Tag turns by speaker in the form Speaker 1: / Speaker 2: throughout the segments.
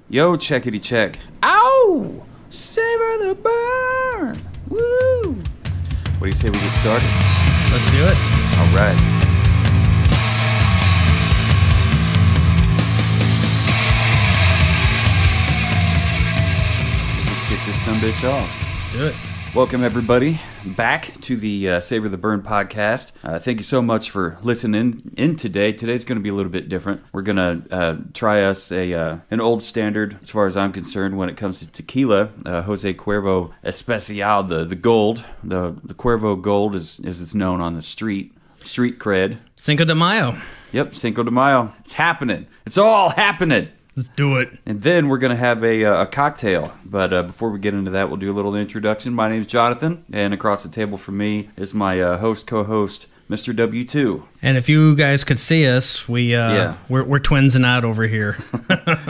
Speaker 1: Yo, checkity check. Ow! Savor the burn! Woo! What do you say we get started?
Speaker 2: Let's do it.
Speaker 1: All right. Let's kick this sumbitch off.
Speaker 2: Let's do it.
Speaker 1: Welcome, everybody, back to the Savor the Burn podcast. Thank you so much for listening in today. Today's going to be a little bit different. We're going to try us an old standard, as far as I'm concerned, when it comes to tequila. Jose Cuervo Especial, the Gold. The Cuervo Gold, as it's known on the street cred.
Speaker 2: Cinco de Mayo.
Speaker 1: Yep, Cinco de Mayo. It's happening. It's all happening.
Speaker 2: Let's do it.
Speaker 1: And then we're going to have a cocktail. But before we get into that, we'll do a little introduction. My name's Jonathan, and across the table from me is my co-host, Mr. W2.
Speaker 2: And if you guys could see us, we're twinsing out over here.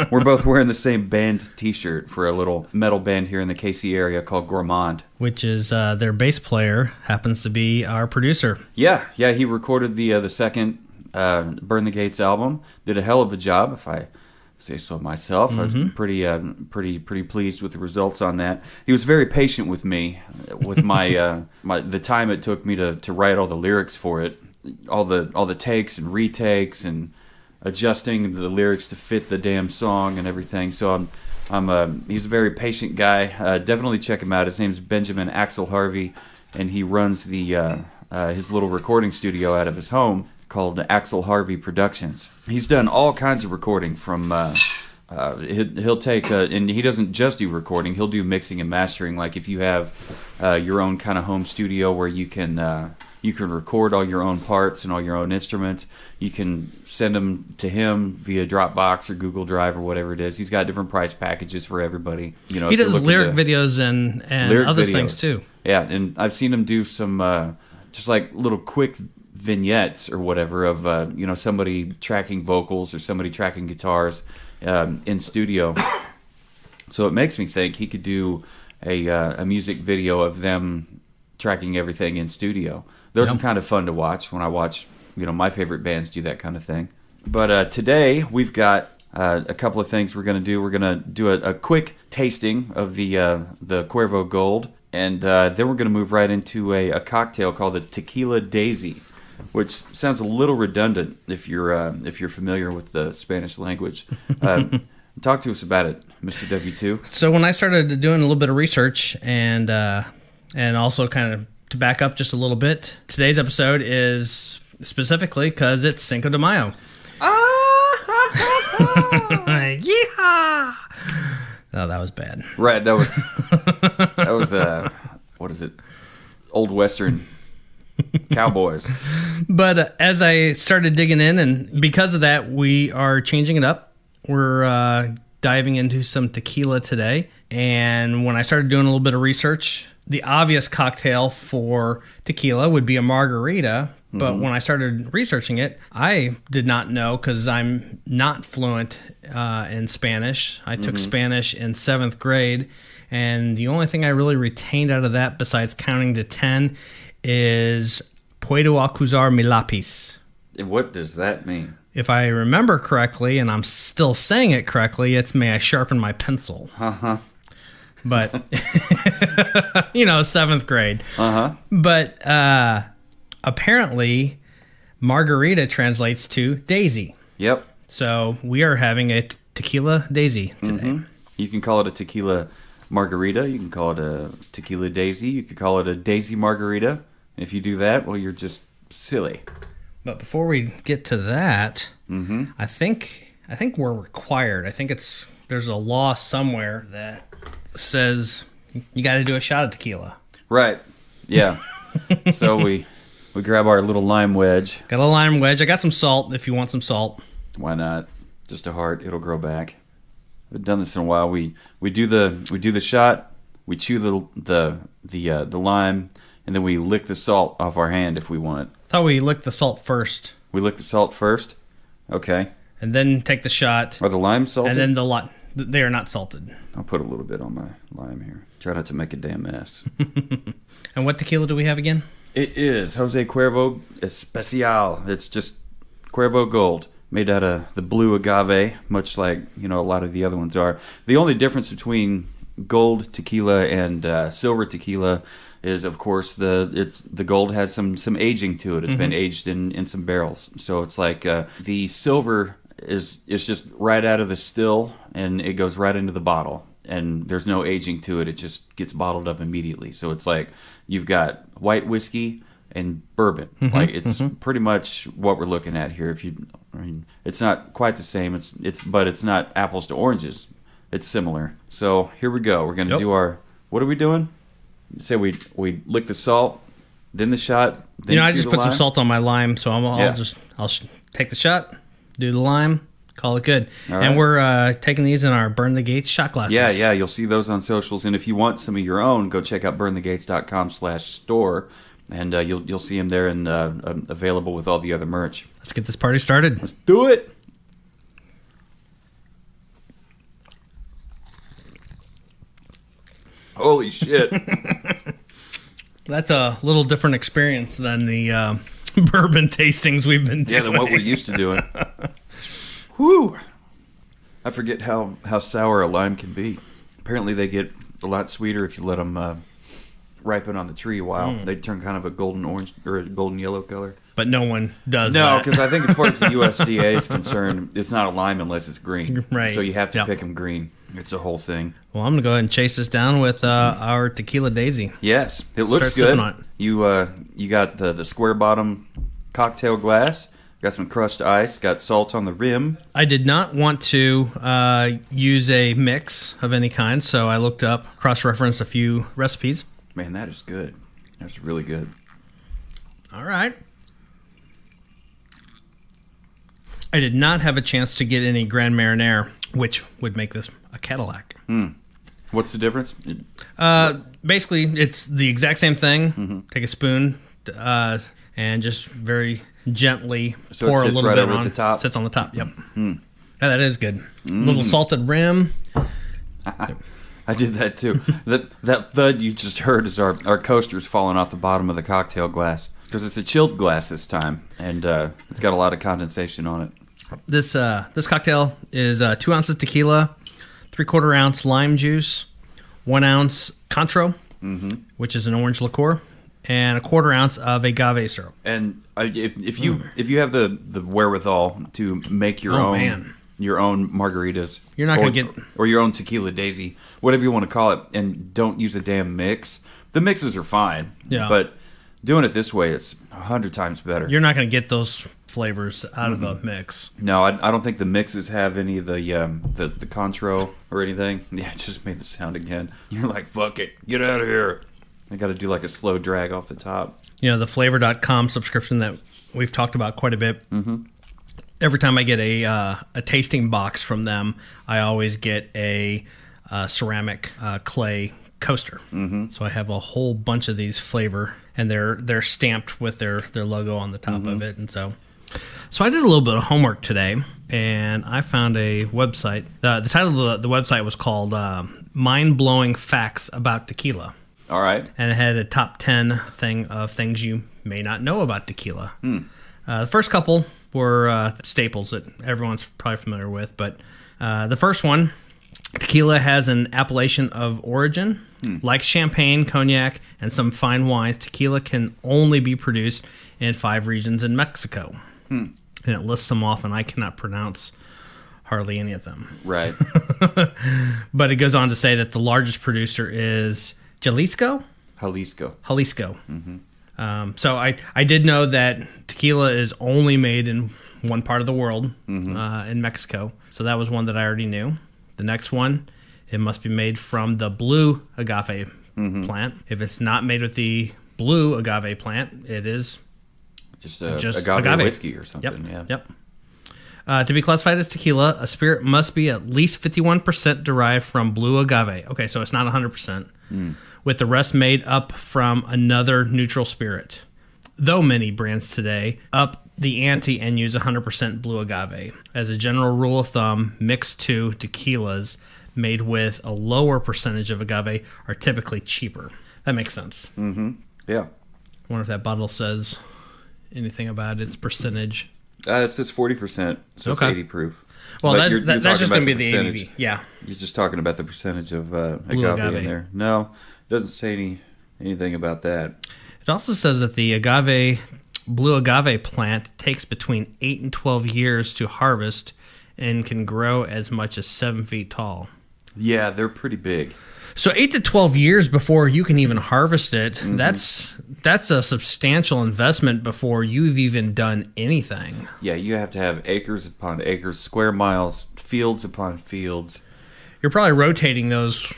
Speaker 1: We're both wearing the same band T-shirt for a little metal band here in the KC area called Gourmand.
Speaker 2: Which is their bass player happens to be our producer.
Speaker 1: Yeah, he recorded the second Burn the Gates album. Did a hell of a job, if I say so myself. I was pretty pleased with the results on that. He was very patient with me, with my the time it took me to write all the lyrics for it, all the takes and retakes and adjusting the lyrics to fit the damn song and everything. So he's a very patient guy. Definitely check him out. His name's Benjamin Axel Harvey, and he runs his little recording studio out of his home called Axel Harvey Productions. He's done all kinds of recording from, he'll take, and he doesn't just do recording, he'll do mixing and mastering. Like if you have your own kind of home studio where you can record all your own parts and all your own instruments, you can send them to him via Dropbox or Google Drive or whatever it is. He's got different price packages for everybody. You know,
Speaker 2: he does lyric videos and other things too.
Speaker 1: Yeah, and I've seen him do some just like little quick vignettes or whatever of somebody tracking vocals or somebody tracking guitars in studio. So it makes me think he could do a music video of them tracking everything in studio. Those are kind of fun to watch when I watch my favorite bands do that kind of thing. But today we've got a couple of things we're going to do. We're going to do a quick tasting of the Cuervo Gold, and then we're going to move right into a cocktail called the Tequila Daisy, which sounds a little redundant if you're familiar with the Spanish language. Talk to us about it, Mr. W2.
Speaker 2: So when I started doing a little bit of research and also kind of to back up just a little bit, today's episode is specifically because it's Cinco de Mayo. Yeehaw! Oh, that was bad.
Speaker 1: Right, that was what is it? Old Western cowboys.
Speaker 2: But as I started digging in, and because of that, we are changing it up. We're diving into some tequila today. And when I started doing a little bit of research, the obvious cocktail for tequila would be a margarita. But when I started researching it, I did not know, because I'm not fluent in Spanish. I took Spanish in 7th grade. And the only thing I really retained out of that, besides counting to 10, is puedo acusar mi lápiz.
Speaker 1: What does that mean?
Speaker 2: If I remember correctly, and I'm still saying it correctly, it's may I sharpen my pencil.
Speaker 1: Uh-huh.
Speaker 2: But, 7th grade.
Speaker 1: Uh-huh.
Speaker 2: But apparently, margarita translates to daisy.
Speaker 1: Yep.
Speaker 2: So we are having a tequila daisy today.
Speaker 1: You can call it a tequila margarita. You can call it a tequila daisy. You could call it a daisy margarita. If you do that, well, you're just silly.
Speaker 2: But before we get to that, I think we're required. I think there's a law somewhere that says you got to do a shot of tequila.
Speaker 1: Right. Yeah. So we grab our little lime wedge.
Speaker 2: Got a lime wedge. I got some salt if you want some salt.
Speaker 1: Why not? Just a heart. It'll grow back. We've done this in a while. We do the shot. We chew the lime, and then we lick the salt off our hand if we want.
Speaker 2: I thought we licked the salt first.
Speaker 1: We lick the salt first? Okay.
Speaker 2: And then take the shot.
Speaker 1: Are the limes salted?
Speaker 2: And then they are not salted.
Speaker 1: I'll put a little bit on my lime here. Try not to make a damn mess.
Speaker 2: And what tequila do we have again?
Speaker 1: It is Jose Cuervo Especial. It's just Cuervo Gold. made out of the blue agave, much like a lot of the other ones are. The only difference between gold tequila and silver tequila is, of course, the gold has some aging to it. It's been aged in some barrels, so it's like the silver is just right out of the still, and it goes right into the bottle, and there's no aging to it. It just gets bottled up immediately. So it's like you've got white whiskey and bourbon. Like it's pretty much what we're looking at here. It's not quite the same. But it's not apples to oranges. It's similar. So here we go. We're going to do our. What are we doing? Say we lick the salt, then the shot. Then
Speaker 2: I just put some salt on my lime, so I'll take the shot, do the lime, call it good. Right. And we're taking these in our Burn the Gates shot glasses.
Speaker 1: Yeah. You'll see those on socials, and if you want some of your own, go check out burnthegates.com/store. And you'll see them there and available with all the other merch.
Speaker 2: Let's get this party started.
Speaker 1: Let's do it. Holy shit.
Speaker 2: That's a little different experience than the bourbon tastings we've been doing.
Speaker 1: Yeah, than what we're used to doing. Whew. I forget how sour a lime can be. Apparently they get a lot sweeter if you let them ripen on the tree a while. They turn kind of a golden orange or a golden yellow color.
Speaker 2: But no one does
Speaker 1: that.
Speaker 2: No,
Speaker 1: because I think as far as the USDA is concerned, it's not a lime unless it's green.
Speaker 2: Right.
Speaker 1: So you have to pick them green. It's a whole thing.
Speaker 2: Well, I'm going to go ahead and chase this down with our Tequila Daisy.
Speaker 1: Yes, it looks good. You got the square bottom cocktail glass. Got some crushed ice. Got salt on the rim.
Speaker 2: I did not want to use a mix of any kind, so I looked up, cross-referenced a few recipes.
Speaker 1: Man, that is good. That's really good.
Speaker 2: All right. I did not have a chance to get any Grand Marnier, which would make this a Cadillac.
Speaker 1: What's the difference?
Speaker 2: Basically, it's the exact same thing. Take a spoon and just very gently pour a little bit on.
Speaker 1: The top.
Speaker 2: Sits on the top. Yep. Yeah, that is good. Little salted rim.
Speaker 1: I did that too. that thud you just heard is our coasters falling off the bottom of the cocktail glass, because it's a chilled glass this time, and it's got a lot of condensation on it.
Speaker 2: This cocktail is 2 ounces tequila, 3/4 ounce lime juice, 1 ounce Cointreau, which is an orange liqueur, and 1/4 ounce of agave syrup.
Speaker 1: And if you have the wherewithal to make your own margaritas,
Speaker 2: you're not going to get
Speaker 1: or your own Tequila Daisy, whatever you want to call it, and don't use a damn mix. The mixes are fine, but doing it this way is 100 times better.
Speaker 2: You're not going to get those flavors out of a mix.
Speaker 1: No, I don't think the mixes have any of the Cointreau or anything. Yeah, it just made the sound again. You're like, fuck it, get out of here. I got to do like a slow drag off the top.
Speaker 2: The flavor.com subscription that we've talked about quite a bit. Every time I get a tasting box from them, I always get a ceramic clay coaster. So I have a whole bunch of these flavor, and they're stamped with their logo on the top of it. And so I did a little bit of homework today, and I found a website. The title of the website was called Mind-Blowing Facts About Tequila.
Speaker 1: All right.
Speaker 2: And it had a top 10 of things you may not know about tequila. The first couple were staples that everyone's probably familiar with, but the first one, tequila has an appellation of origin. Like champagne, cognac, and some fine wines, tequila can only be produced in 5 regions in Mexico. And it lists them off, and I cannot pronounce hardly any of them.
Speaker 1: Right.
Speaker 2: But it goes on to say that the largest producer is Jalisco. So I did know that tequila is only made in one part of the world, in Mexico. So that was one that I already knew. The next one, it must be made from the blue agave plant. If it's not made with the blue agave plant, it is
Speaker 1: just agave whiskey or something.
Speaker 2: Yep. To be classified as tequila, a spirit must be at least 51% derived from blue agave. Okay, so it's not 100%. With the rest made up from another neutral spirit. Though many brands today up the ante and use 100% blue agave. As a general rule of thumb, mixed 2 tequilas made with a lower percentage of agave are typically cheaper. That makes sense.
Speaker 1: Yeah.
Speaker 2: I wonder if that bottle says anything about its percentage.
Speaker 1: It says 40%, so it's 80 proof.
Speaker 2: Well,
Speaker 1: But
Speaker 2: that's just going to be the
Speaker 1: percentage.
Speaker 2: ABV. Yeah.
Speaker 1: You're just talking about the percentage of
Speaker 2: Blue
Speaker 1: agave in
Speaker 2: agave.
Speaker 1: there. No, it doesn't say anything about that.
Speaker 2: It also says that the blue agave plant takes between 8 and 12 years to harvest and can grow as much as 7 feet tall.
Speaker 1: Yeah, they're pretty big.
Speaker 2: So 8 to 12 years before you can even harvest it, that's a substantial investment before you've even done anything.
Speaker 1: Yeah, you have to have acres upon acres, square miles, fields upon fields.
Speaker 2: You're probably rotating those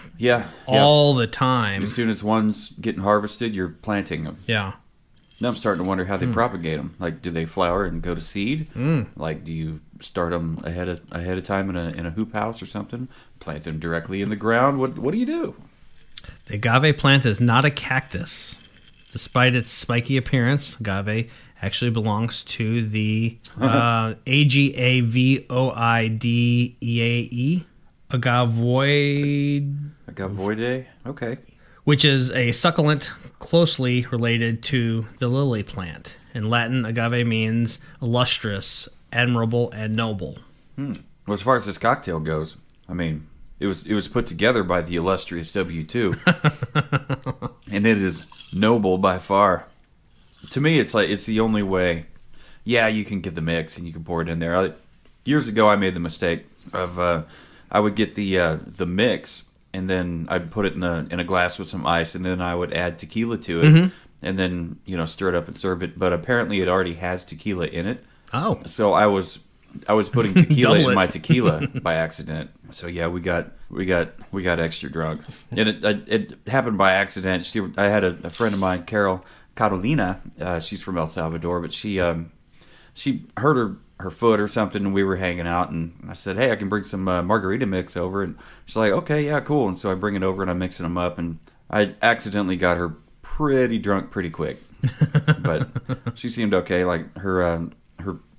Speaker 2: all the time.
Speaker 1: As soon as one's getting harvested, you're planting them.
Speaker 2: Yeah.
Speaker 1: Now I'm starting to wonder how they propagate them. Like, do they flower and go to seed? Like, do you start them ahead of time in a hoop house or something? Plant them directly in the ground? What do you do?
Speaker 2: The agave plant is not a cactus. Despite its spiky appearance, agave actually belongs to the Agavoideae,
Speaker 1: Agavoideae? Okay.
Speaker 2: which is a succulent closely related to the lily plant. In Latin, agave means illustrious, admirable, and noble.
Speaker 1: Well, as far as this cocktail goes, I mean, it was put together by the illustrious W2, and it is noble by far. To me, it's like it's the only way. Yeah, you can get the mix and you can pour it in there. Years ago, I made the mistake of I would get the mix and then I'd put it in a glass with some ice, and then I would add tequila to it, and then stir it up and serve it. But apparently, it already has tequila in it. Oh, so I was putting tequila in my tequila by accident. So yeah, we got extra drunk, and it happened by accident. I had a friend of mine, Carolina. She's from El Salvador, but she hurt her foot or something, and we were hanging out, and I said, hey, I can bring some margarita mix over, and she's like, okay, yeah, cool. And so I bring it over and I'm mixing them up, and I accidentally got her pretty drunk pretty quick, but she seemed okay. Like her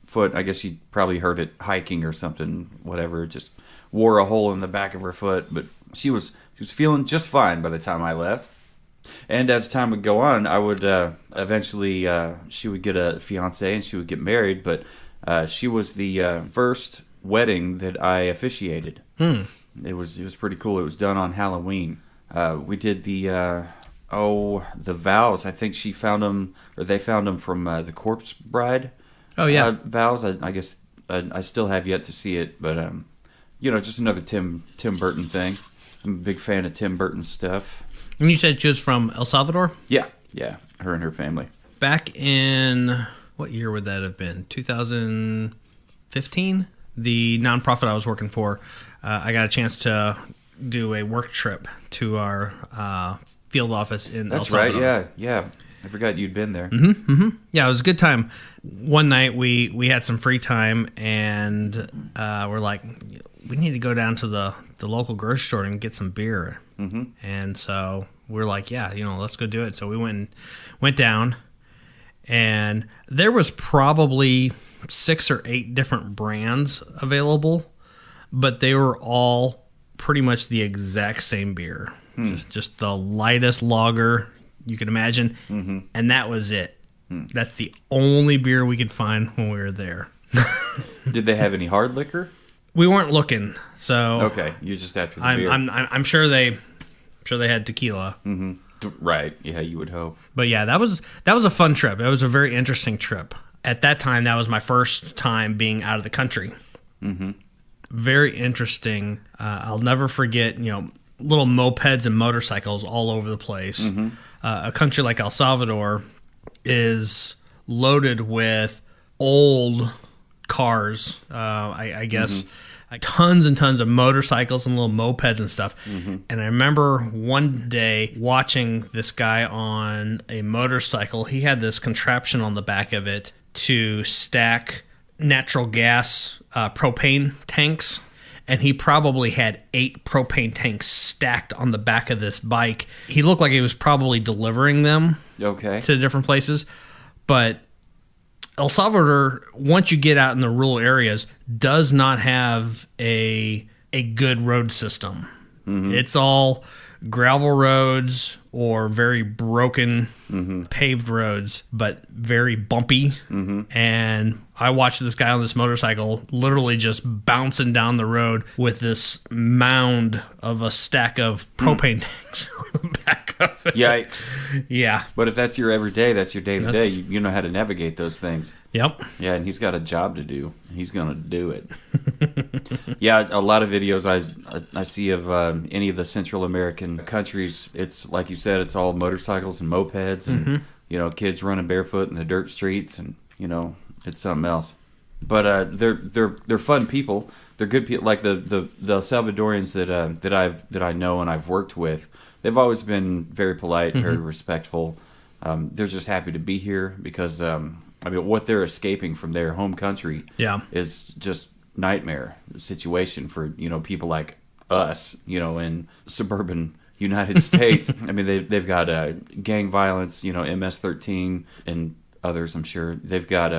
Speaker 1: foot, I guess she probably hurt it hiking or something, whatever, just wore a hole in the back of her foot, but she was feeling just fine by the time I left. And as time would go on, I would eventually she would get a fiance and she would get married, but she was the first wedding that I officiated. It was pretty cool. It was done on Halloween. We did the vows. I think she found them, or they found them from the Corpse Bride. Oh yeah, vows. I guess I still have yet to see it, but just another Tim Burton thing. I'm a big fan of Tim Burton stuff.
Speaker 2: And you said she was from El Salvador?
Speaker 1: Yeah, her and her family.
Speaker 2: Back in, what year would that have been? 2015? The nonprofit I was working for, I got a chance to do a work trip to our field office in El Salvador.
Speaker 1: That's right, yeah. I forgot you'd been there.
Speaker 2: Yeah, it was a good time. One night we had some free time, and we're like, we need to go down to the local grocery store and get some beer. And so we're like, yeah, let's go do it. So we went down, and there was probably 6 or 8 different brands available, but they were all pretty much the exact same beer. Just the lightest lager you can imagine, and that was it. That's the only beer we could find when we were there.
Speaker 1: Did they have any hard liquor?
Speaker 2: We weren't looking, so
Speaker 1: okay. You just after the beer.
Speaker 2: I'm sure they had tequila.
Speaker 1: Right. Yeah, you would hope.
Speaker 2: But yeah, that was a fun trip. It was a very interesting trip. At that time, that was my first time being out of the country. Very interesting. I'll never forget. Little mopeds and motorcycles all over the place. A country like El Salvador is loaded with old cars, I guess, like tons and tons of motorcycles and little mopeds and stuff. And I remember one day watching this guy on a motorcycle. He had this contraption on the back of it to stack natural gas propane tanks. And he probably had 8 propane tanks stacked on the back of this bike. He looked like he was probably delivering them to different places. But El Salvador, once you get out in the rural areas, does not have a good road system. It's all gravel roads or very broken paved roads, but very bumpy. And I watched this guy on this motorcycle literally just bouncing down the road with this mound of a stack of propane tanks on the back of it.
Speaker 1: Yikes.
Speaker 2: Yeah.
Speaker 1: But if that's your everyday, that's your day-to-day, you know how to navigate those things.
Speaker 2: Yep.
Speaker 1: Yeah, and he's got a job to do. He's going to do it. Yeah, a lot of videos I see of any of the Central American countries, it's like you said, it's all motorcycles and mopeds and, kids running barefoot in the dirt streets and, it's something else. But they're fun people. They're good people. Like the Salvadorians that I know and I've worked with, they've always been very polite, very respectful. They're just happy to be here because what they're escaping from their home country is just nightmare situation for people like us, in suburban United States. I mean, they've got gang violence, MS-13 and others, I'm sure. They've got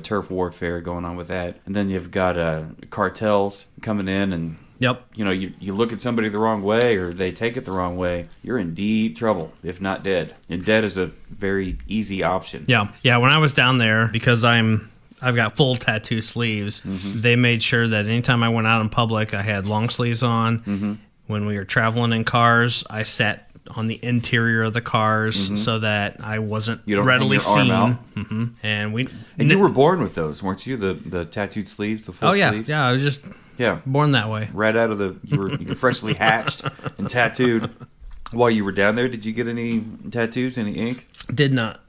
Speaker 1: turf warfare going on with that, and then you've got cartels coming in and.
Speaker 2: Yep.
Speaker 1: You look at somebody the wrong way or they take it the wrong way, you're in deep trouble, if not dead. And dead is a very easy option.
Speaker 2: Yeah. Yeah, when I was down there, because I've got full tattoo sleeves, they made sure that anytime I went out in public, I had long sleeves on. When we were traveling in cars, I sat on the interior of the cars so that I wasn't readily seen. And
Speaker 1: you were born with those, weren't you? The tattooed sleeves, the full sleeves?
Speaker 2: Yeah, I was just born that way.
Speaker 1: Right out of you were freshly hatched and tattooed. While you were down there, did you get any tattoos, any ink?
Speaker 2: Did not.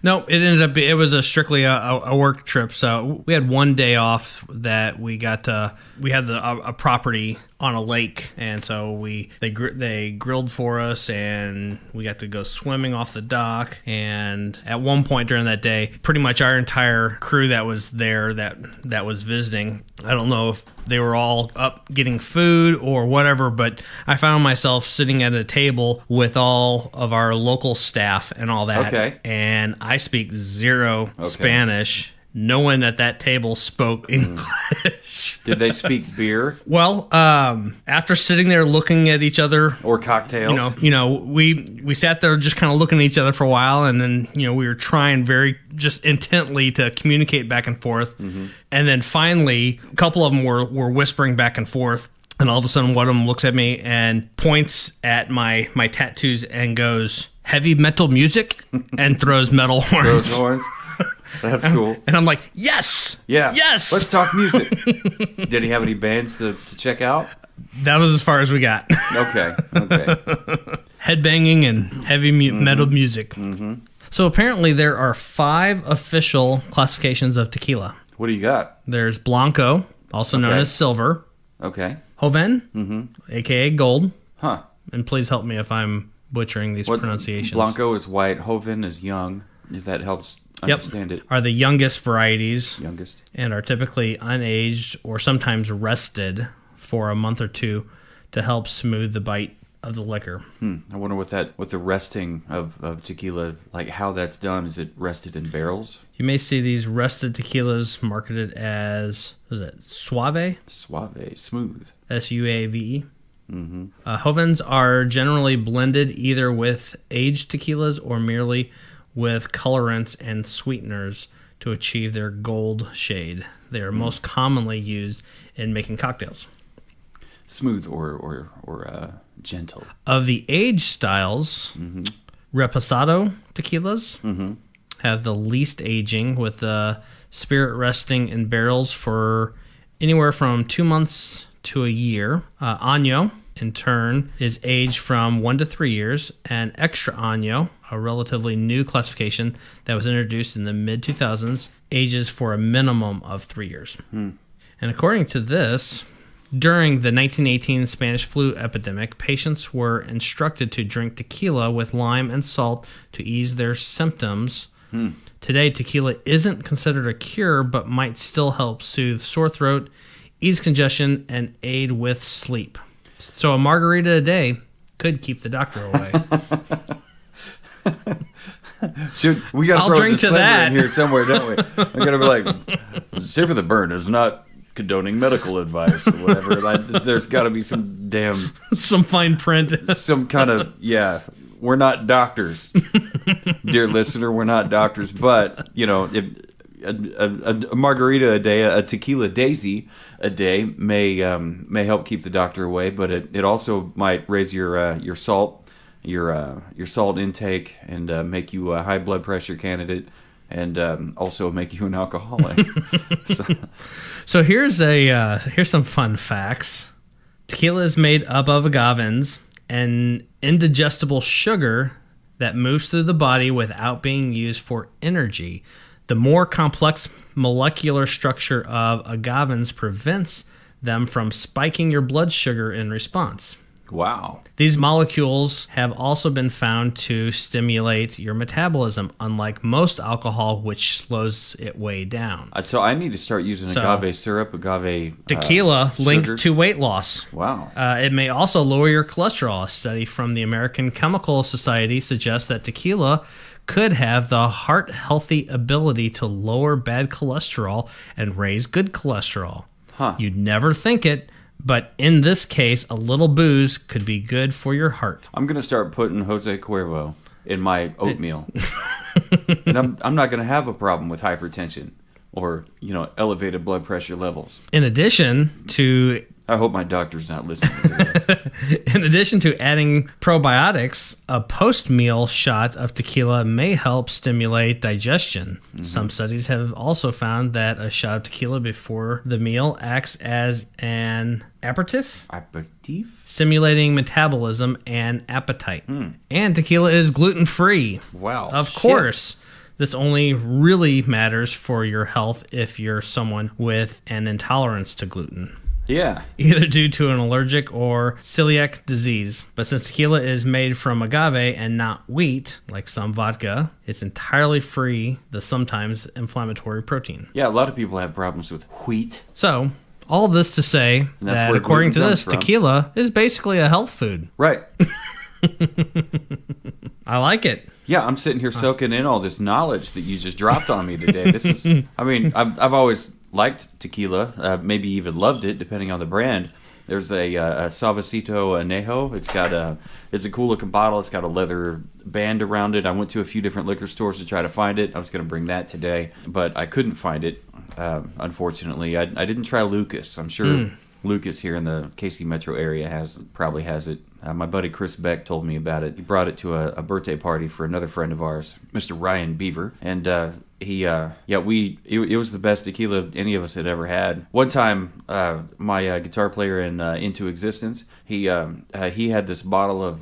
Speaker 2: No, it was strictly a work trip. So we had one day off that we had a property on a lake, and so they grilled for us, and we got to go swimming off the dock. And at one point during that day, pretty much our entire crew that was there that was visiting, I don't know if they were all up getting food or whatever, but I found myself sitting at a table with all of our local staff and all that.
Speaker 1: Okay.
Speaker 2: And I speak zero Spanish. No one at that table spoke English.
Speaker 1: Did they speak beer?
Speaker 2: Well, after sitting there looking at each other,
Speaker 1: or cocktails,
Speaker 2: we sat there just kind of looking at each other for a while, and then we were trying very just intently to communicate back and forth, and then finally, a couple of them were whispering back and forth. And all of a sudden, one of them looks at me and points at my tattoos and goes, "Heavy metal music," and throws metal horns.
Speaker 1: Throws horns. That's cool.
Speaker 2: And I'm like, yes!
Speaker 1: Yeah.
Speaker 2: Yes!
Speaker 1: Let's talk music. Did he have any bands to check out?
Speaker 2: That was as far as we got.
Speaker 1: Okay.
Speaker 2: Headbanging and heavy metal music. So apparently there are 5 official classifications of tequila.
Speaker 1: What do you got?
Speaker 2: There's Blanco, also known as silver.
Speaker 1: Okay.
Speaker 2: Joven, a.k.a. gold.
Speaker 1: Huh.
Speaker 2: And please help me if I'm butchering these pronunciations.
Speaker 1: Blanco is white, Joven is young, if that helps understand it.
Speaker 2: Are the youngest varieties.
Speaker 1: Youngest. And
Speaker 2: are typically unaged or sometimes rested for a month or two to help smooth the bite of the liquor.
Speaker 1: I wonder what the resting of tequila, like how that's done. Is it rested in barrels?
Speaker 2: You may see these rested tequilas marketed as, what is it, Suave?
Speaker 1: Suave, smooth.
Speaker 2: S-U-A-V-E. Jovens are generally blended either with aged tequilas or merely with colorants and sweeteners to achieve their gold shade. They are most commonly used in making cocktails.
Speaker 1: Smooth or gentle.
Speaker 2: Of the aged styles, Reposado tequilas have the least aging, with the spirit resting in barrels for anywhere from 2 months to a year. Año, in turn, is aged from 1 to 3 years, and Extra Año, a relatively new classification that was introduced in the mid-2000s, ages for a minimum of 3 years. And according to this, during the 1918 Spanish flu epidemic, patients were instructed to drink tequila with lime and salt to ease their symptoms. Today, tequila isn't considered a cure, but might still help soothe sore throat, ease congestion, and aid with sleep. So a margarita a day could keep the doctor away.
Speaker 1: We got to throw
Speaker 2: drink
Speaker 1: a
Speaker 2: to that
Speaker 1: in here somewhere, don't we? We got to be like, save for the burn is not condoning medical advice or whatever. There's got to be some
Speaker 2: fine print,
Speaker 1: some kind of We're not doctors, dear listener. We're not doctors, but if a margarita a day, a Tequila Daisy a day may help keep the doctor away, but it also might raise your salt intake and make you a high blood pressure candidate, and also make you an alcoholic.
Speaker 2: So here's some fun facts. Tequila is made up of agavins, an indigestible sugar that moves through the body without being used for energy. The more complex molecular structure of agavins prevents them from spiking your blood sugar in response.
Speaker 1: Wow.
Speaker 2: These molecules have also been found to stimulate your metabolism, unlike most alcohol, which slows it way down.
Speaker 1: So I need to start using agave syrup, agave
Speaker 2: tequila linked
Speaker 1: sugars.
Speaker 2: to weight loss.
Speaker 1: Wow.
Speaker 2: It may also lower your cholesterol. A study from the American Chemical Society suggests that tequila could have the heart-healthy ability to lower bad cholesterol and raise good cholesterol.
Speaker 1: Huh.
Speaker 2: You'd never think it, but in this case, a little booze could be good for your heart.
Speaker 1: I'm going to start putting Jose Cuervo in my oatmeal. And I'm not going to have a problem with hypertension or, elevated blood pressure levels.
Speaker 2: In addition to...
Speaker 1: I hope my doctor's not listening to this.
Speaker 2: In addition to adding probiotics, a post-meal shot of tequila may help stimulate digestion. Mm-hmm. Some studies have also found that a shot of tequila before the meal acts as an aperitif, stimulating metabolism and appetite. And tequila is gluten-free.
Speaker 1: Wow.
Speaker 2: Of course. This only really matters for your health if you're someone with an intolerance to gluten.
Speaker 1: Yeah.
Speaker 2: Either due to an allergic or celiac disease. But since tequila is made from agave and not wheat, like some vodka, it's entirely free the sometimes inflammatory protein.
Speaker 1: Yeah, a lot of people have problems with wheat.
Speaker 2: So, all this to say that according to this, tequila is basically a health food.
Speaker 1: Right.
Speaker 2: I like it.
Speaker 1: Yeah, I'm sitting here soaking in all this knowledge that you just dropped on me today. This is, I've always liked tequila, maybe even loved it, depending on the brand. There's a Suavecito Añejo. It's a cool looking bottle. It's got a leather band around it. I went to a few different liquor stores to try to find it. I was going to bring that today, but I couldn't find it. Unfortunately, I didn't try Lucas. I'm sure Lucas here in the KC metro area probably has it. My buddy Chris Beck told me about it. He brought it to a birthday party for another friend of ours, Mr. Ryan Beaver, and it was the best tequila any of us had ever had. One time, my guitar player in Into Existence, he had this bottle of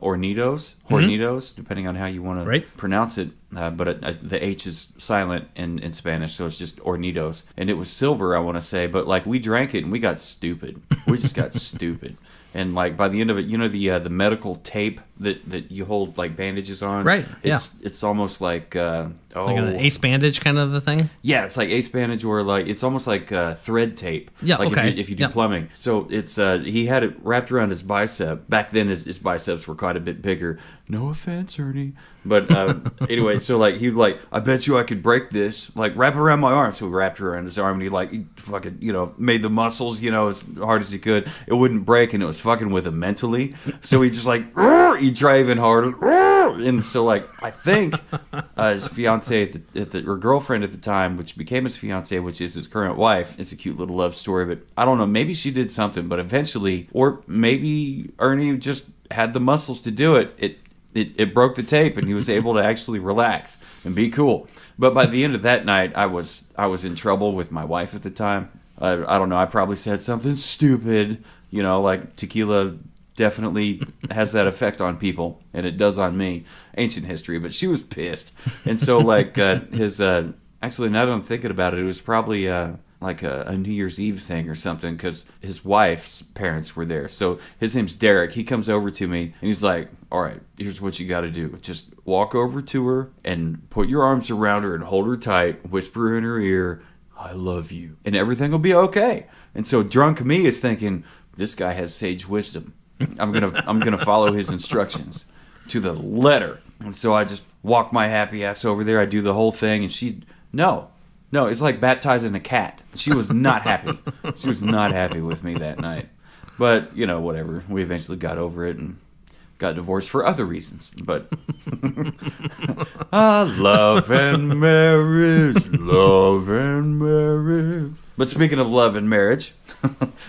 Speaker 1: Hornitos, depending on how you want to pronounce it. But the H is silent in Spanish, so it's just Hornitos. And it was silver, I want to say, but we drank it and we got stupid. We just got stupid. And by the end of it, the medical tape that you hold bandages on,
Speaker 2: right?
Speaker 1: It's almost like
Speaker 2: like an ace bandage kind of a thing.
Speaker 1: Yeah, it's like ace bandage, or it's almost like thread tape.
Speaker 2: Yeah, okay.
Speaker 1: If you do plumbing, so it's he had it wrapped around his bicep. Back then, his biceps were quite a bit bigger. No offense, Ernie. But anyway, so he I bet you I could break this. Wrap it around my arm. So he wrapped it around his arm, and he fucking made the muscles as hard as he could. It wouldn't break, and it was fucking with him mentally. So he just he tried even harder, and so I think his fiance or girlfriend at the time, which became his fiance, which is his current wife. It's a cute little love story, but I don't know. Maybe she did something, but eventually, or maybe Ernie just had the muscles to do it. It broke the tape, and he was able to actually relax and be cool. But by the end of that night, I was in trouble with my wife at the time. I don't know. I probably said something stupid. Tequila definitely has that effect on people, and it does on me. Ancient history, but she was pissed. And so his actually, now that I'm thinking about it, it was probably a New Year's Eve thing or something, because his wife's parents were there. So his name's Derek. He comes over to me and he's like, all right, here's what you got to do. Just walk over to her and put your arms around her and hold her tight, whisper in her ear, I love you, and everything will be okay. And so drunk me is thinking, this guy has sage wisdom. I'm gonna follow his instructions to the letter. And so I just walk my happy ass over there. I do the whole thing, and no, it's like baptizing a cat. She was not happy. She was not happy with me that night. But whatever. We eventually got over it, and got divorced for other reasons. But love and marriage, love and marriage. But speaking of love and marriage,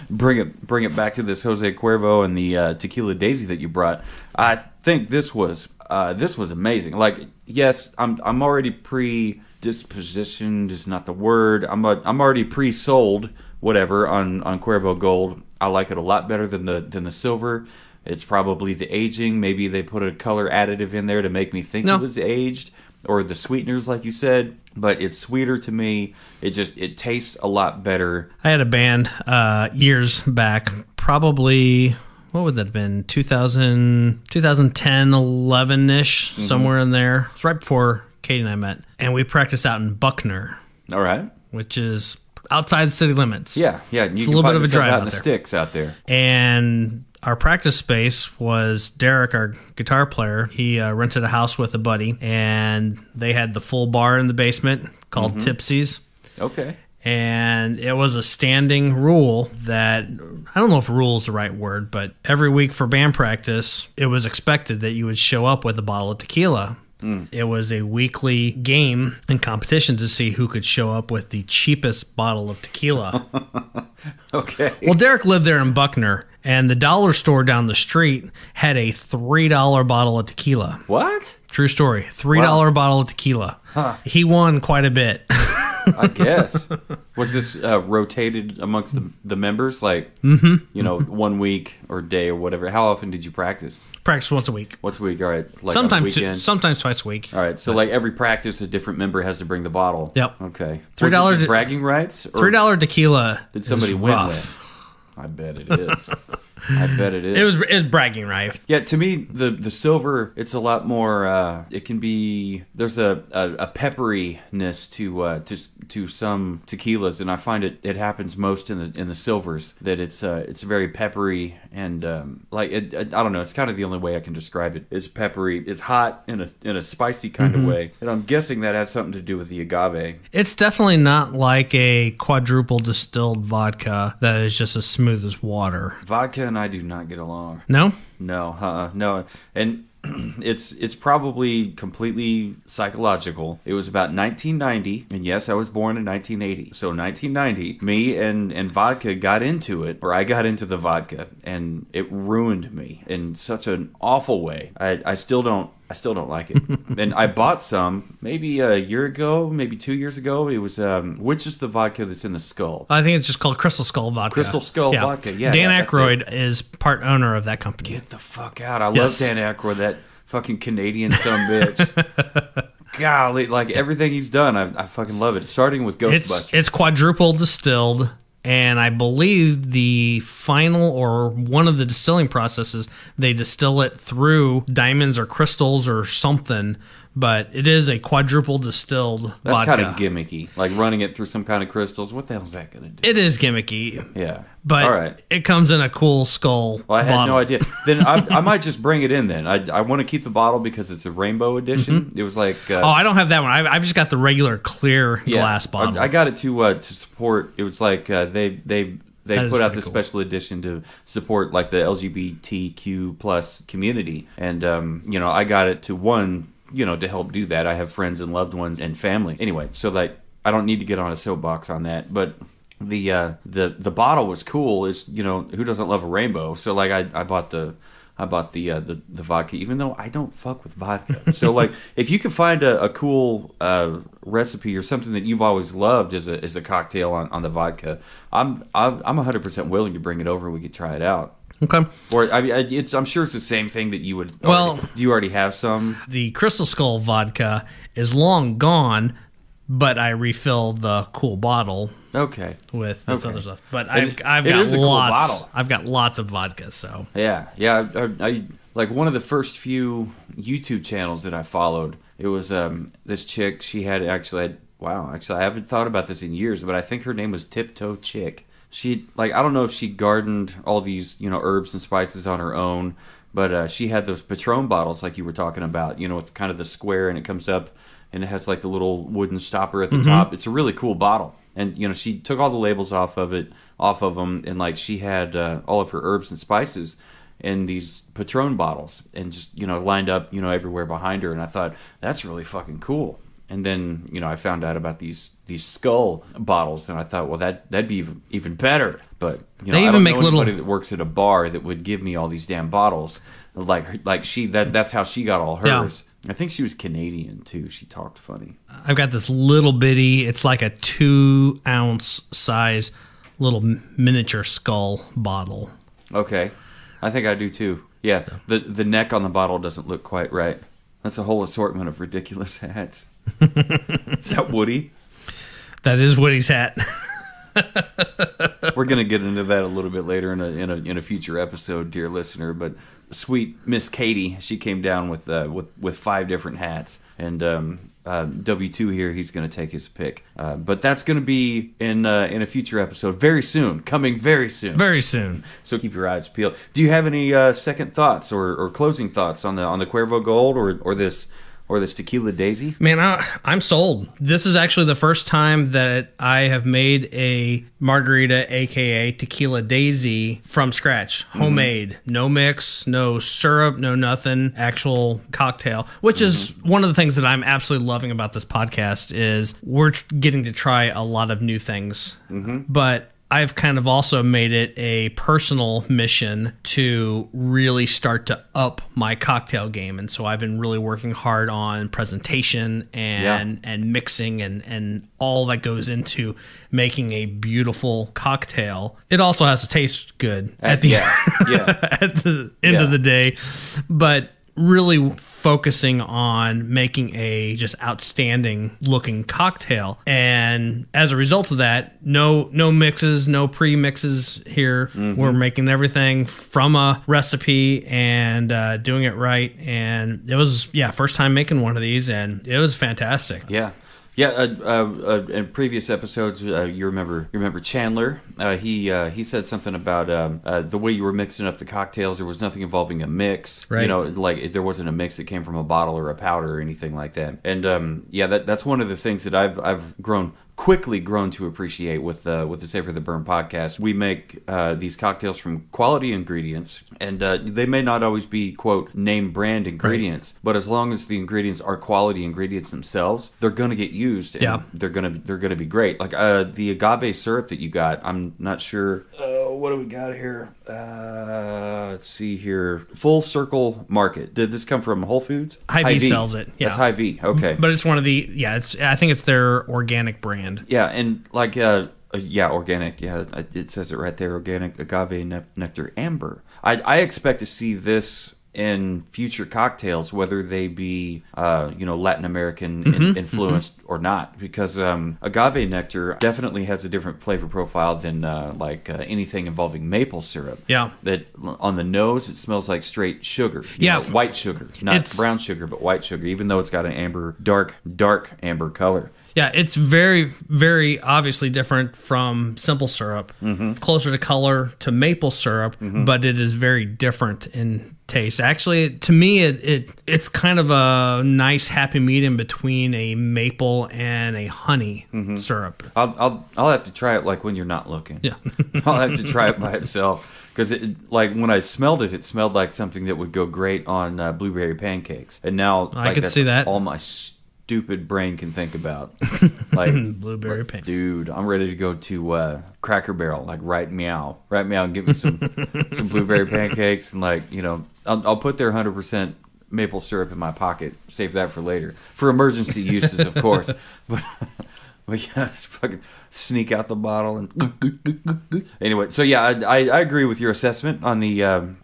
Speaker 1: bring it back to this Jose Cuervo and the Tequila Daisy that you brought. I think this was amazing. Like, yes, I'm already predispositioned is not the word. I'm already pre-sold, whatever, on Cuervo Gold. I like it a lot better than the silver. It's probably the aging. Maybe they put a color additive in there to make me think it was aged, or the sweeteners, like you said. But it's sweeter to me. It tastes a lot better.
Speaker 2: I had a band years back, probably, what would that have been, 2010, 11-ish, somewhere in there. It's right before Katie and I met. And we practiced out in Buckner.
Speaker 1: All right.
Speaker 2: Which is outside the city limits.
Speaker 1: Yeah.
Speaker 2: It's a little bit of a drive
Speaker 1: out in the sticks out there.
Speaker 2: And our practice space was Derek, our guitar player. He rented a house with a buddy, and they had the full bar in the basement called Tipsy's.
Speaker 1: Okay.
Speaker 2: And it was a standing rule that, I don't know if rule is the right word, but every week for band practice, it was expected that you would show up with a bottle of tequila. It was a weekly game and competition to see who could show up with the cheapest bottle of tequila.
Speaker 1: Okay.
Speaker 2: Well, Derek lived there in Buckner, and the dollar store down the street had a $3 bottle of tequila.
Speaker 1: What?
Speaker 2: True story. $3 bottle of tequila.
Speaker 1: Huh.
Speaker 2: He won quite a bit.
Speaker 1: I guess. Was this rotated amongst the members? Like, 1 week or day or whatever? How often did you practice?
Speaker 2: Practice once a week.
Speaker 1: Once a week, all right. Like
Speaker 2: sometimes
Speaker 1: on the weekend?
Speaker 2: Sometimes twice a week.
Speaker 1: All right, so like every practice, a different member has to bring the bottle.
Speaker 2: Yep.
Speaker 1: Okay.
Speaker 2: $3
Speaker 1: Was it just bragging rights? Or
Speaker 2: $3 tequila.
Speaker 1: did somebody
Speaker 2: is
Speaker 1: win
Speaker 2: rough.
Speaker 1: that? I bet it is. I bet it is.
Speaker 2: It was bragging rights.
Speaker 1: Yeah, to me, the silver, it's a lot more. It can be. There's a pepperiness to some tequilas, and I find it happens most in the silvers. That it's very peppery and I don't know. It's kind of the only way I can describe it. It's peppery. It's hot in a spicy kind of way, and I'm guessing that has something to do with the agave.
Speaker 2: It's definitely not like a quadruple distilled vodka that is just as smooth as water.
Speaker 1: Vodka and I do not get along.
Speaker 2: No?
Speaker 1: No, no. And it's probably completely psychological. It was about 1990, and yes, I was born in 1980. So 1990, me and vodka got into it, or I got into the vodka, and it ruined me in such an awful way. I still don't like it. And I bought some maybe a year ago, maybe 2 years ago. It was which is the vodka that's in the skull?
Speaker 2: I think it's just called Crystal Skull Vodka.
Speaker 1: Crystal Skull Vodka. Yeah.
Speaker 2: Dan Aykroyd is part owner of that company.
Speaker 1: Get the fuck out! I love Dan Aykroyd, that fucking Canadian bitch. Golly, like everything he's done, I fucking love it. Starting with Ghostbusters.
Speaker 2: It's quadruple distilled. And I believe the final or one of the distilling processes, they distill it through diamonds or crystals or something. But it is a quadruple distilled vodka.
Speaker 1: That's kind of gimmicky. Like running it through some kind of crystals. What the hell is that going to do?
Speaker 2: It is gimmicky.
Speaker 1: Yeah.
Speaker 2: But
Speaker 1: all right.
Speaker 2: It comes in a cool skull
Speaker 1: Well, I had
Speaker 2: bottle.
Speaker 1: no idea. Then I might just bring it in then. I want to keep the bottle because it's a rainbow edition. It was like...
Speaker 2: I don't have that one. I've just got the regular clear glass bottle.
Speaker 1: I got it to support... It was like they put out this
Speaker 2: cool.
Speaker 1: special edition to support like the LGBTQ plus community. And, I got it to to help do that. I have friends and loved ones and family. Anyway, so like I don't need to get on a soapbox on that, but the bottle was cool. Is who doesn't love a rainbow? So like I bought the vodka, even though I don't fuck with vodka. So like if you can find a cool recipe or something that you've always loved as a cocktail on the vodka, I'm 100% willing to bring it over and we could try it out.
Speaker 2: Okay.
Speaker 1: Or I'm sure it's the same thing that you would.
Speaker 2: Well,
Speaker 1: do you already have some?
Speaker 2: The Crystal Skull vodka is long gone, but I refill the cool bottle.
Speaker 1: Okay.
Speaker 2: With this other stuff, but
Speaker 1: And
Speaker 2: I've
Speaker 1: it
Speaker 2: got
Speaker 1: is a cool
Speaker 2: lots.
Speaker 1: bottle.
Speaker 2: I've got lots of vodka. So
Speaker 1: Yeah. I like one of the first few YouTube channels that I followed. It was this chick. She had actually I haven't thought about this in years, but I think her name was Tiptoe Chick. She I don't know if she gardened all these herbs and spices on her own, but she had those Patron bottles like you were talking about. With kind of the square and it comes up and it has like the little wooden stopper at the top. It's a really cool bottle, and she took all the labels off of them, and like she had all of her herbs and spices. in these Patron bottles and just, lined up, everywhere behind her. And I thought, that's really fucking cool. And then, I found out about these skull bottles, and I thought, well, that'd be even better. But,
Speaker 2: they
Speaker 1: I
Speaker 2: even
Speaker 1: don't
Speaker 2: make
Speaker 1: know anybody that works at a bar that would give me all these damn bottles. Like that's how she got all hers. Yeah. I think she was Canadian, too. She talked funny.
Speaker 2: I've got this little bitty, it's like a 2-ounce size little miniature skull bottle.
Speaker 1: Okay. I think I do, too. Yeah, the neck on the bottle doesn't look quite right. That's a whole assortment of ridiculous hats. Is that Woody?
Speaker 2: That is Woody's hat.
Speaker 1: We're going to get into that a little bit later in a future episode, dear listener. But sweet Miss Katie, she came down with 5 different hats, and W2 here, he's going to take his pick. But that's going to be in a future episode very soon, coming very soon.
Speaker 2: Very soon.
Speaker 1: So keep your eyes peeled. Do you have any second thoughts or closing thoughts on the Cuervo Gold or this Tequila Daisy?
Speaker 2: Man, I'm sold. This is actually the first time that I have made a margarita, aka Tequila Daisy, from scratch, homemade. No mix, no syrup, no nothing. Actual cocktail, which is one of the things that I'm absolutely loving about this podcast is we're getting to try a lot of new things. But I've kind of also made it a personal mission to really start to up my cocktail game. And so I've been really working hard on presentation and mixing and all that goes into making a beautiful cocktail. It also has to taste good at the end of the day. But really focusing on making a just outstanding looking cocktail. And as a result of that, no mixes, no pre-mixes here. We're making everything from a recipe and doing it right. And it was, first time making one of these, and it was fantastic.
Speaker 1: Yeah. Yeah, in previous episodes, you remember Chandler. He said something about the way you were mixing up the cocktails. There was nothing involving a mix. Right. Like there wasn't a mix that came from a bottle or a powder or anything like that. And that's one of the things that I've quickly grown to appreciate with the Savor the Burn podcast. We make these cocktails from quality ingredients, and they may not always be, quote, name brand ingredients, but as long as the ingredients are quality ingredients themselves, they're going to get used. And they're gonna be great. Like the agave syrup that you got, I'm not sure. What do we got here? Let's see here. Full Circle Market. Did this come from Whole Foods?
Speaker 2: Hy-Vee sells it. Yeah.
Speaker 1: That's Hy-Vee. Okay.
Speaker 2: But it's one of the I think it's their organic brand.
Speaker 1: Yeah, and like organic. Yeah, it says it right there. Organic agave nectar amber. I expect to see this in future cocktails, whether they be Latin American influenced or not, because agave nectar definitely has a different flavor profile than anything involving maple syrup. Yeah, that on the nose it smells like straight sugar. White sugar, not brown sugar, but white sugar. Even though it's got an amber, dark amber color.
Speaker 2: Yeah, it's very, very obviously different from simple syrup. Closer to color to maple syrup, but it is very different in taste. Actually, to me, it's kind of a nice happy medium between a maple and a honey syrup.
Speaker 1: I'll have to try it like when you're not looking. Yeah, I'll have to try it by itself. Because when I smelled it, it smelled like something that would go great on blueberry pancakes. And now
Speaker 2: I could see that.
Speaker 1: All my stupid brain can think about, like
Speaker 2: blueberry pancakes.
Speaker 1: Dude, I'm ready to go to Cracker Barrel, like right meow, and give me some blueberry pancakes, and I'll put their 100% maple syrup in my pocket, save that for later for emergency uses, of course. But just fucking sneak out the bottle and anyway. So yeah, I agree with your assessment on the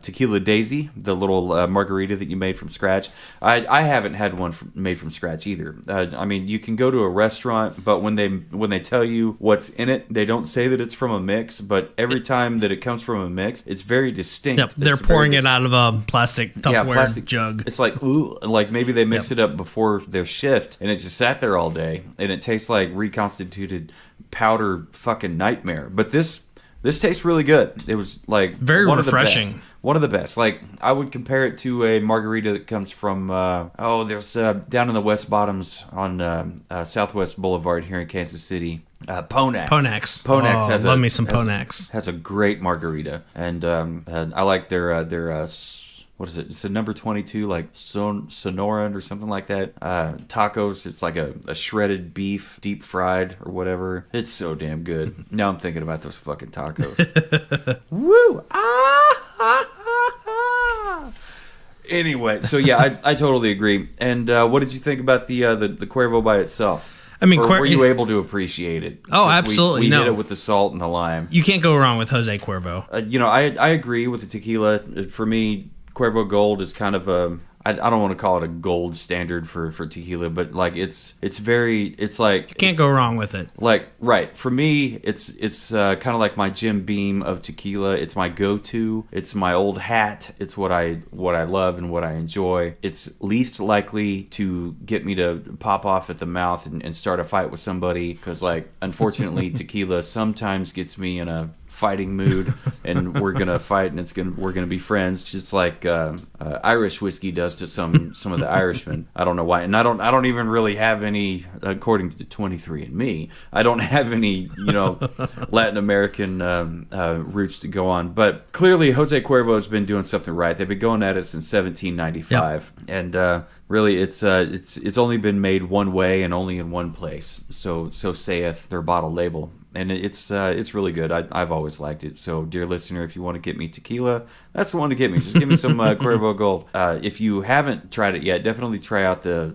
Speaker 1: Tequila Daisy, the little margarita that you made from scratch. I haven't had one made from scratch either. I mean, you can go to a restaurant, but when they tell you what's in it, they don't say that it's from a mix. But every time that it comes from a mix, it's very distinct.
Speaker 2: Yep, they're pouring it out of a plastic Tupperware jug.
Speaker 1: It's like, ooh, like maybe they mix it up before their shift, and it just sat there all day, and it tastes like reconstituted powder fucking nightmare. But this This tastes really good. It was like
Speaker 2: very
Speaker 1: one
Speaker 2: refreshing.
Speaker 1: Of the best. One of the best. Like, I would compare it to a margarita that comes from, there's down in the West Bottoms on Southwest Boulevard here in Kansas City. Ponax. Ponax has
Speaker 2: love me some Ponax.
Speaker 1: Has a great margarita. And I like their what is it? It's a number 22, like Sonoran or something like that. Tacos. It's like a shredded beef, deep fried or whatever. It's so damn good. Now I'm thinking about those fucking tacos. Woo! Anyway, so yeah, I totally agree. And what did you think about the Cuervo by itself?
Speaker 2: I mean,
Speaker 1: were you able to appreciate it?
Speaker 2: Oh, absolutely.
Speaker 1: We did it with the salt and the lime.
Speaker 2: You can't go wrong with Jose Cuervo.
Speaker 1: I agree with the tequila. For me, Cuervo Gold is kind of a... I don't want to call it a gold standard for tequila, but like it's like...
Speaker 2: You can't go wrong with it.
Speaker 1: Like, right. For me, it's kind of like my Jim Beam of tequila. It's my go-to. It's my old hat. It's what I love and what I enjoy. It's least likely to get me to pop off at the mouth and start a fight with somebody because, like, unfortunately, tequila sometimes gets me in a fighting mood, and we're gonna fight, and we're gonna be friends, just like Irish whiskey does to some of the Irishmen. I don't know why, and I don't even really have any, according to 23andMe, I don't have any Latin American roots to go on. But clearly, Jose Cuervo has been doing something right. They've been going at it since 1795, and really, it's only been made one way and only in one place. So saith their bottle label. And it's really good. I've always liked it. So, dear listener, if you want to get me tequila, that's the one to get me. Just give me some Cuervo Gold. If you haven't tried it yet, definitely try out the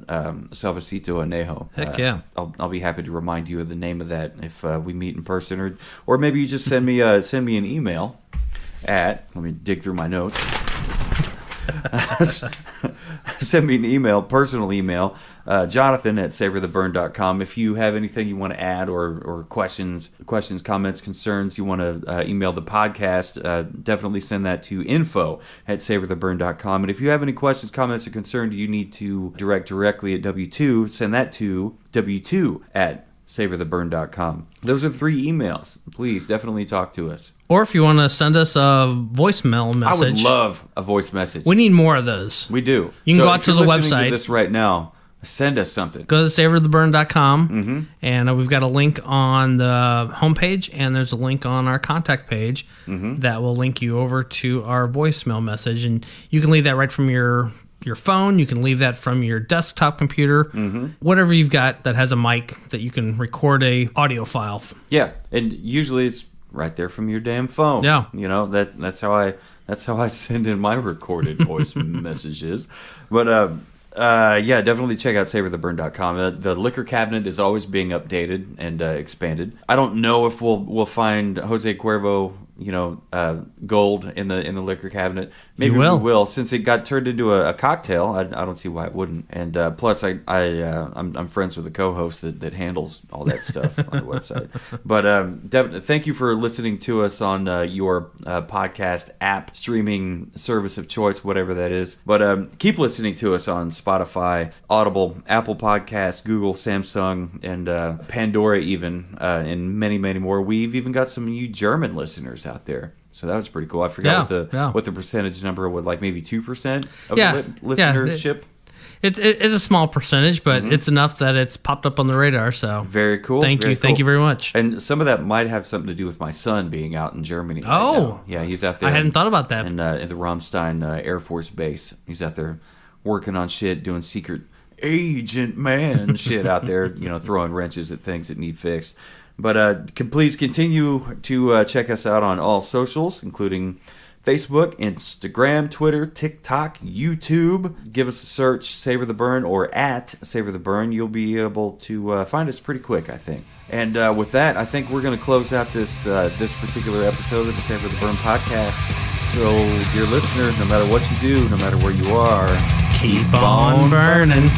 Speaker 1: Suavecito Anejo.
Speaker 2: Heck yeah.
Speaker 1: I'll be happy to remind you of the name of that if we meet in person, or maybe you just send me an email at, let me dig through my notes. Send me an email, personal email, Jonathan@savortheburn.com. If you have anything you want to add or questions, comments, concerns, you want to email the podcast, definitely send that to info@savortheburn.com. And if you have any questions, comments, or concerns you need to direct directly at W2, send that to W2@savortheburn.com. Those are 3 emails. Please, definitely talk to us.
Speaker 2: Or if you want to send us a voicemail message.
Speaker 1: I would love a voice message.
Speaker 2: We need more of those.
Speaker 1: We do.
Speaker 2: You can go out to the
Speaker 1: listening
Speaker 2: website.
Speaker 1: To this right now, send us something.
Speaker 2: Go to savortheburn.com, and we've got a link on the homepage, and there's a link on our contact page that will link you over to our voicemail message. And you can leave that right from your phone. You can leave that from your desktop computer, whatever you've got that has a mic that you can record a audio file.
Speaker 1: Yeah, and usually it's right there from your damn phone.
Speaker 2: Yeah,
Speaker 1: that's how I send in my recorded voice messages. But yeah, definitely check out savortheburn.com. The liquor cabinet is always being updated and expanded. I don't know if we'll find Jose Cuervo gold in the liquor cabinet. Maybe we will, since it got turned into a cocktail. I don't see why it wouldn't. And plus, I'm friends with the co-host that handles all that stuff on the website. But thank you for listening to us on your podcast app, streaming service of choice, whatever that is. But keep listening to us on Spotify, Audible, Apple Podcasts, Google, Samsung, and Pandora even, and many, many more. We've even got some of you German listeners out there. So that was pretty cool. I forgot what the percentage number was, like maybe 2% of listenership.
Speaker 2: It's a small percentage, but it's enough that it's popped up on the radar. So
Speaker 1: very cool.
Speaker 2: Thank you very much.
Speaker 1: And some of that might have something to do with my son being out in Germany. Yeah, he's out there.
Speaker 2: I hadn't thought about that.
Speaker 1: In the Ramstein Air Force Base, he's out there working on shit, doing secret agent man shit out there. Throwing wrenches at things that need fixed. But please continue to check us out on all socials, including Facebook, Instagram, Twitter, TikTok, YouTube. Give us a search, Savor the Burn, or at Savor the Burn. You'll be able to find us pretty quick, I think. And with that, I think we're going to close out this particular episode of the Savor the Burn podcast. So, dear listener, no matter what you do, no matter where you are,
Speaker 2: keep on burning.